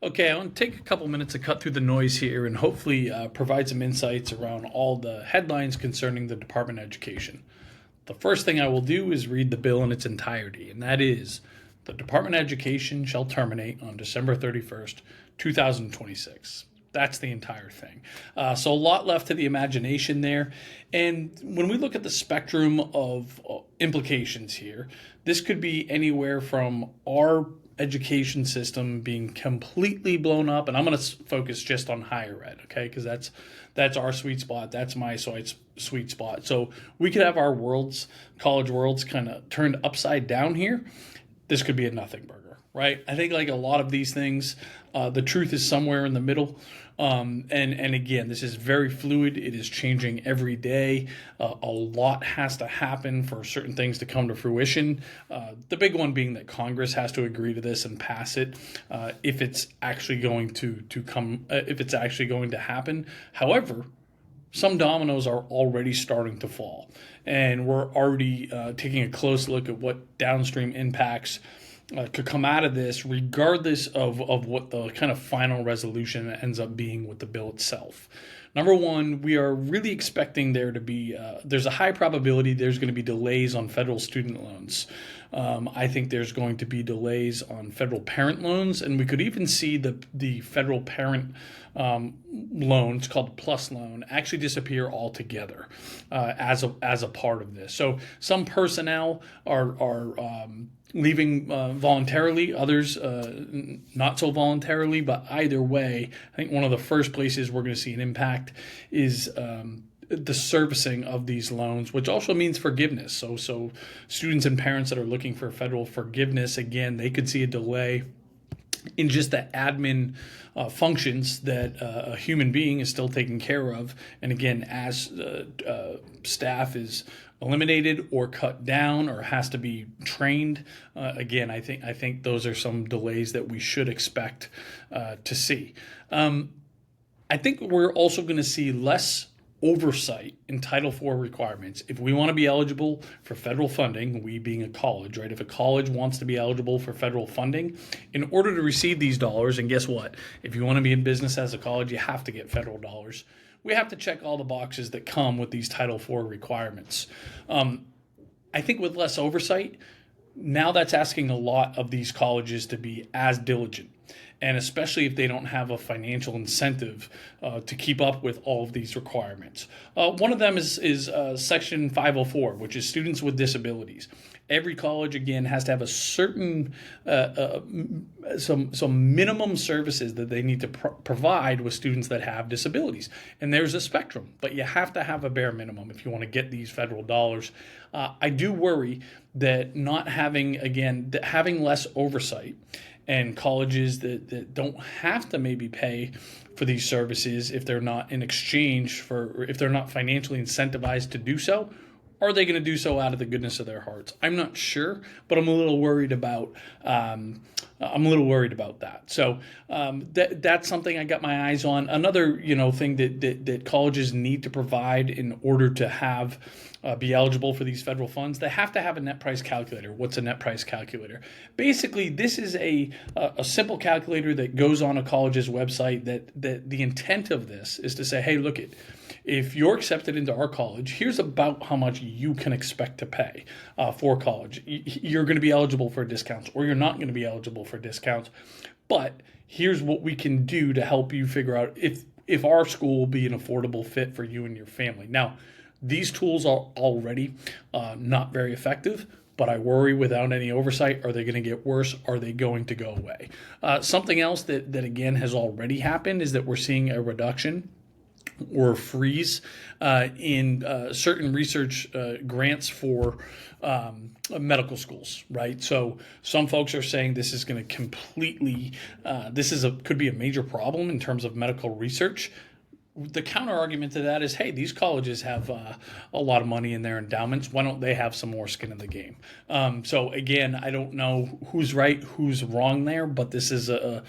Okay, I want to take a couple minutes to cut through the noise here and hopefully provide some insights around all the headlines concerning the Department of Education. The first thing I will do is read the bill in its entirety, and that is the Department of Education shall terminate on December 31st, 2026. That's the entire thing. So a lot left to the imagination there. And when we look at the spectrum of implications here, this could be anywhere from our education system being completely blown up, and I'm going to focus just on higher ed, okay? Because that's our sweet spot. That's my sweet spot. So we could have our college worlds, kind of turned upside down here. This could be a nothing burger, right? I think like a lot of these things, the truth is somewhere in the middle. And again, this is very fluid. It is changing every day. A lot has to happen for certain things to come to fruition. The big one being that Congress has to agree to this and pass it if it's actually going to come, if it's actually going to happen. However, some dominoes are already starting to fall, and we're already taking a close look at what downstream impacts could come out of this, regardless of what the kind of final resolution ends up being with the bill itself. Number one, we are really expecting there to be, there's a high probability there's going to be delays on federal student loans. I think there's going to be delays on federal parent loans, and we could even see the federal parent loan, it's called the PLUS loan, actually disappear altogether as a part of this. So some personnel are leaving voluntarily, others not so voluntarily, but either way, I think one of the first places we're going to see an impact is the servicing of these loans, which also means forgiveness. So students and parents that are looking for federal forgiveness, again, they could see a delay in just the admin functions that a human being is still taking care of. And again, as staff is eliminated or cut down or has to be trained, again, I think those are some delays that we should expect to see. I think we're also going to see less oversight in Title IV requirements. If we want to be eligible for federal funding, we being a college, right? If a college wants to be eligible for federal funding, in order to receive these dollars, and guess what? If you want to be in business as a college, you have to get federal dollars. We have to check all the boxes that come with these Title IV requirements. I think with less oversight, now that's asking a lot of these colleges to be as diligent. And especially if they don't have a financial incentive to keep up with all of these requirements. One of them is Section 504, which is students with disabilities. Every college, again, has to have a certain, some minimum services that they need to provide with students that have disabilities. And there's a spectrum, but you have to have a bare minimum if you want to get these federal dollars. I do worry that not having, again, having less oversight, and colleges that don't have to maybe pay for these services if they're not in exchange for, if they're not financially incentivized to do so, are they going to do so out of the goodness of their hearts? I'm not sure, but I'm a little worried about. That. So that's something I got my eyes on. Another thing that colleges need to provide in order to have be eligible for these federal funds, they have to have a net price calculator. What's a net price calculator? Basically, this is a simple calculator that goes on a college's website. That the intent of this is to say, hey, look it. If you're accepted into our college, here's about how much you can expect to pay for college. You're going to be eligible for discounts, or you're not going to be eligible for discounts. But here's what we can do to help you figure out if our school will be an affordable fit for you and your family. Now, these tools are already not very effective, but I worry without any oversight, are they going to get worse? Are they going to go away? Something else that again has already happened is that we're seeing a reduction or freeze in certain research grants for medical schools, right? So some folks are saying this is going to completely, could be a major problem in terms of medical research. The counter argument to that is, hey, these colleges have a lot of money in their endowments. Why don't they have some more skin in the game? So again, I don't know who's right, who's wrong there, but this is a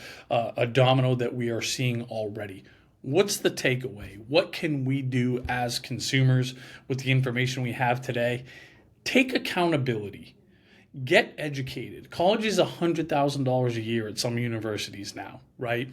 domino that we are seeing already. What's the takeaway? What can we do as consumers with the information we have today? Take accountability. Get educated. College is $100,000 a year at some universities now, right?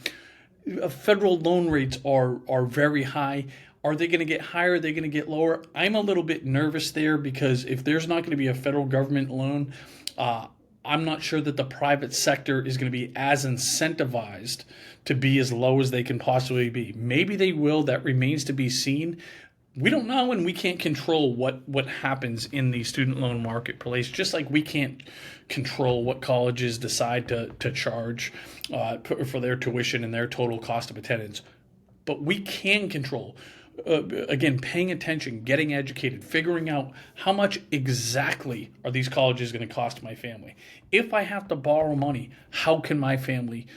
Federal loan rates are very high. Are they going to get higher? Are they going to get lower? I'm a little bit nervous there because if there's not going to be a federal government loan, I'm not sure that the private sector is going to be as incentivized to be as low as they can possibly be. Maybe they will. That remains to be seen. We don't know, and we can't control what happens in the student loan marketplace, just like we can't control what colleges decide to charge for their tuition and their total cost of attendance. But we can control, again, paying attention, getting educated, figuring out how much exactly are these colleges going to cost my family. If I have to borrow money, how can my family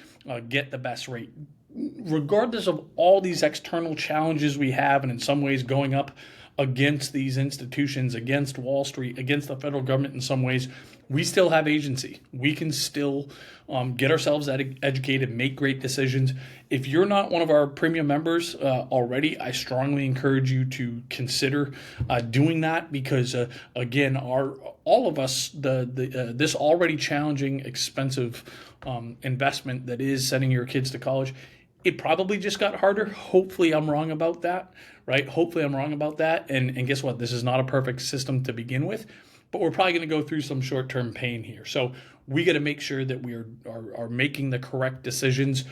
get the best rate? Regardless of all these external challenges we have, and in some ways going up against these institutions, against Wall Street, against the federal government in some ways, we still have agency. We can still get ourselves educated, make great decisions. If you're not one of our premium members already, I strongly encourage you to consider doing that because, again, all of us, this already challenging, expensive investment that is sending your kids to college, it probably just got harder. Hopefully I'm wrong about that, right? Hopefully I'm wrong about that. And guess what? This is not a perfect system to begin with, but we're probably going to go through some short-term pain here. So we got to make sure that we are making the correct decisions.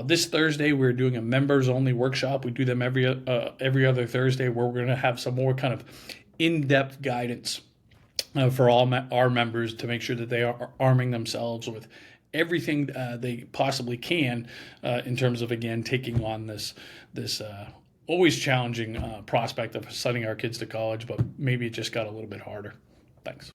This Thursday, we're doing a members-only workshop. We do them every other Thursday where we're going to have some more kind of in-depth guidance for all our members to make sure that they are arming themselves with everything they possibly can in terms of, again, taking on this always challenging prospect of sending our kids to college, but maybe it just got a little bit harder. Thanks.